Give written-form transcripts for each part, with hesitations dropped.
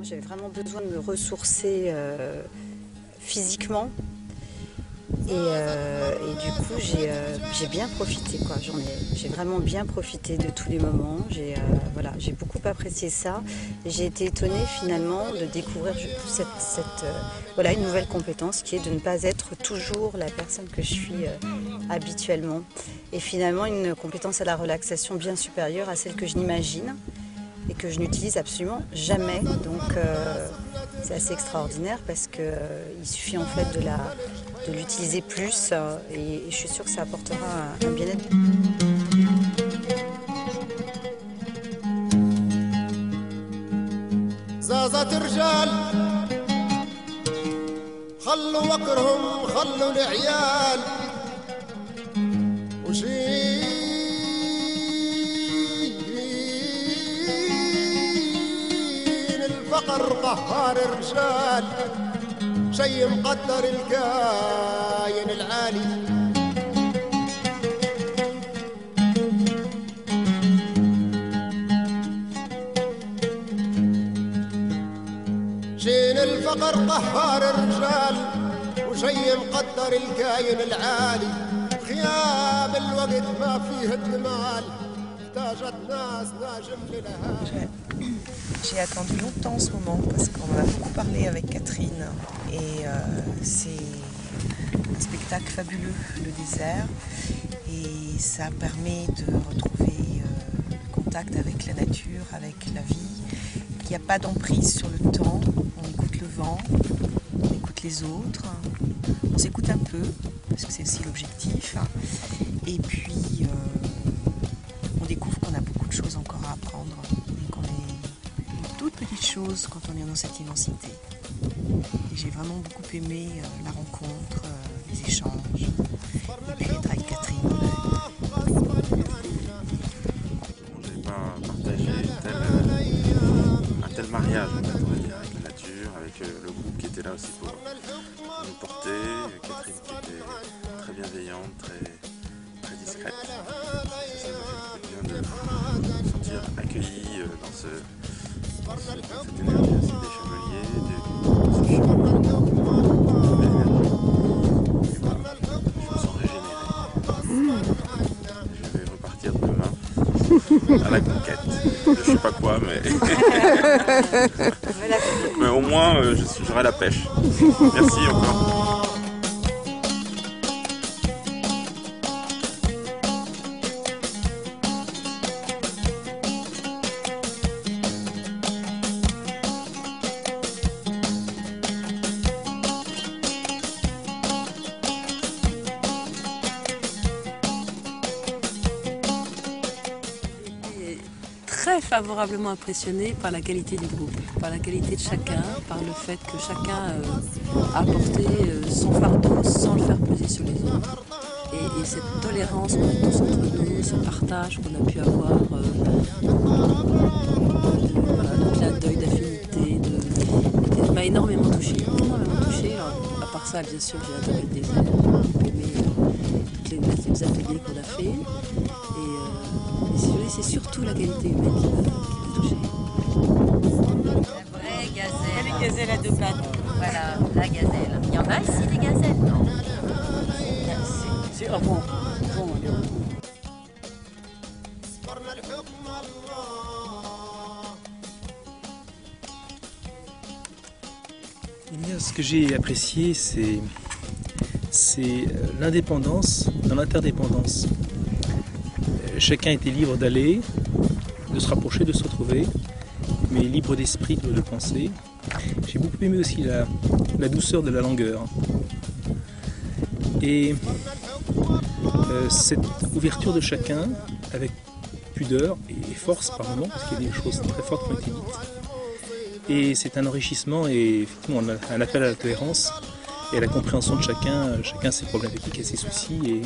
j'avais vraiment besoin de me ressourcer physiquement. Et du coup, j'ai bien profité, quoi. J'ai vraiment bien profité de tous les moments. J'ai beaucoup apprécié ça. Et j'ai été étonnée finalement de découvrir une nouvelle compétence qui est de ne pas être toujours la personne que je suis habituellement. Et finalement, une compétence à la relaxation bien supérieure à celle que je n'imagine et que je n'utilise absolument jamais. Donc c'est assez extraordinaire parce qu'il suffit en fait de l'utiliser plus et je suis sûre que ça apportera un bien-être. زازات رجال خلوا وقرهم خلوا العيال وجين الفقر قهار الرجال شي مقدر الكاين العالي جين الفقر قهار الرجال وشي مقدر الكاين العالي غياب الوقت ما فيه الدمال احتاجت ناس ناجم للها. J'ai attendu longtemps ce moment parce qu'on en a beaucoup parlé avec Catherine et c'est un spectacle fabuleux, le désert, et ça permet de retrouver le contact avec la nature, avec la vie. Il n'y a pas d'emprise sur le temps, on écoute le vent, on écoute les autres, on s'écoute un peu, parce que c'est aussi l'objectif, et puis on découvre qu'on a beaucoup de choses encore à apprendre, et qu'on est une toute petite chose quand on est dans cette immensité. Et j'ai vraiment beaucoup aimé la rencontre, les échanges, et puis être avec Catherine. J'ai pas partagé un tel mariage, on va dire, avec la nature, avec le groupe qui était là aussi pour nous porter, Catherine qui était très bienveillante, très discrète. Ça m'a fait bien de me sentir accueilli dans cette énergie aussi des chameliers, de ce chemin. Et voilà, je me sens régénéré. Je vais repartir demain à la conquête. Je sais pas quoi, mais au moins j'aurai la pêche. Merci encore. Très favorablement impressionné par la qualité du groupe, par la qualité de chacun, par le fait que chacun a apporté son fardeau sans le faire peser sur les autres. Et cette tolérance qu'on a tous entre nous, ce partage qu'on a pu avoir, de clin d'œil, d'affinité, m'a énormément touchée. Alors, à part ça, bien sûr, j'ai adoré le désert, j'ai aimé tous les ateliers qu'on a fait. C'est surtout la qualité humaine qui m'a touchée. La vraie gazelle. La gazelle à deux pattes. Voilà, la gazelle. Il y en a ici des gazelles, non? C'est bon. Eh bien, ce que j'ai apprécié, c'est l'indépendance dans l'interdépendance. Chacun était libre d'aller, de se rapprocher, de se retrouver, mais libre d'esprit, de penser. J'ai beaucoup aimé aussi la douceur de la langueur. Et cette ouverture de chacun, avec pudeur et force par moments, parce qu'il y a des choses très fortes qui ont été dites. Et c'est un enrichissement et effectivement un appel à la tolérance et à la compréhension de chacun ses problématiques et ses soucis,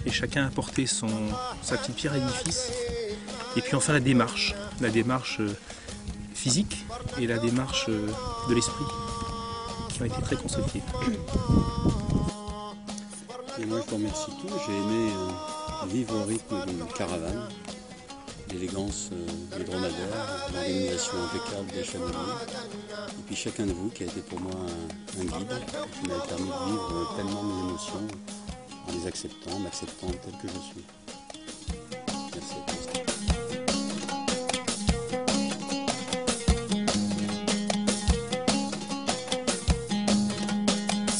et chacun a apporté sa petite pierre à l'édifice. Et puis enfin la démarche physique et la démarche de l'esprit qui ont été très constructives. Et moi je vous remercie tous, j'ai aimé vivre au rythme d'une caravane, l'élégance des dromadaires, l'organisation impeccable des chameaux. Et puis chacun de vous qui a été pour moi un guide, qui m'a permis de vivre pleinement mes émotions en les acceptant, m'acceptant tel que je suis. Merci à tous.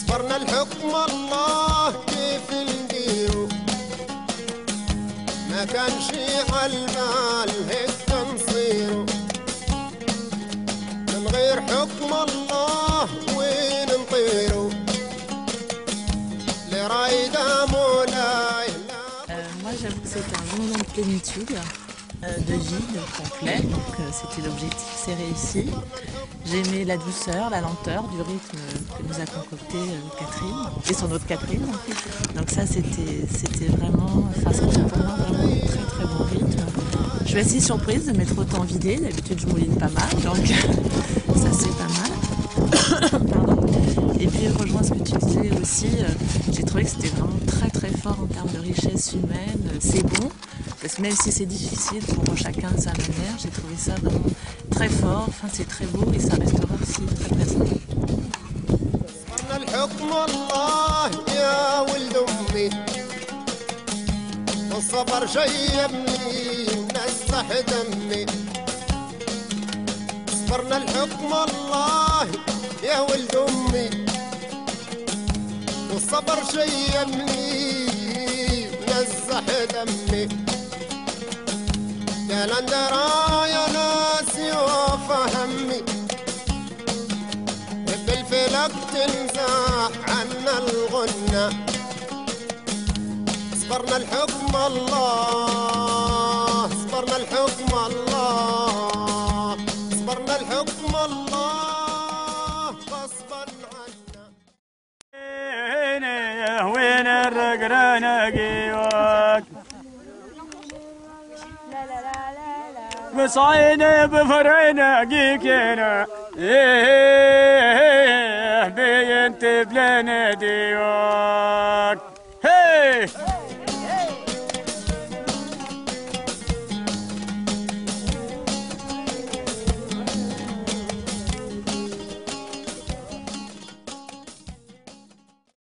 صبرنا الحكم الله كيف نديرو ما كانش عالبال هيك نصيرو من غير حكم الله وين نطيرو اللي رايده مولاي. Moi j'avoue que c'était un bon moment de plénitude, de vide complet, donc c'était l'objectif, c'est réussi. J'ai aimé la douceur, la lenteur du rythme que nous a concocté Catherine et son autre Catherine. Donc ça c'était vraiment, enfin c'était pour moi vraiment un très très bon rythme. Je suis assez surprise de m'être autant vidée, d'habitude je mouline pas mal, donc ça c'est pas mal. Pardon. Et puis je rejoins ce que tu disais aussi, j'ai trouvé que c'était vraiment très très fort en termes de richesse humaine, c'est bon. Parce que même si c'est difficile pour chacun de sa manière, j'ai trouvé ça vraiment très fort, enfin c'est très beau et ça restera aussi très présent. والصبر جيبني ونسح دمي صبرنا الحكم الله يا ولد امي والصبر جيبني ونسح دمي يا لندرا يا ناسي وفهمي بالفلك تنزاح عنا الغنى صبرنا الحكم الله صبرنا الحكم الله صبرنا الحكم الله غصبا عنا وين الرقران اقيوك بصعيني بفرعنا اقيكنا بينت بلنا ديوك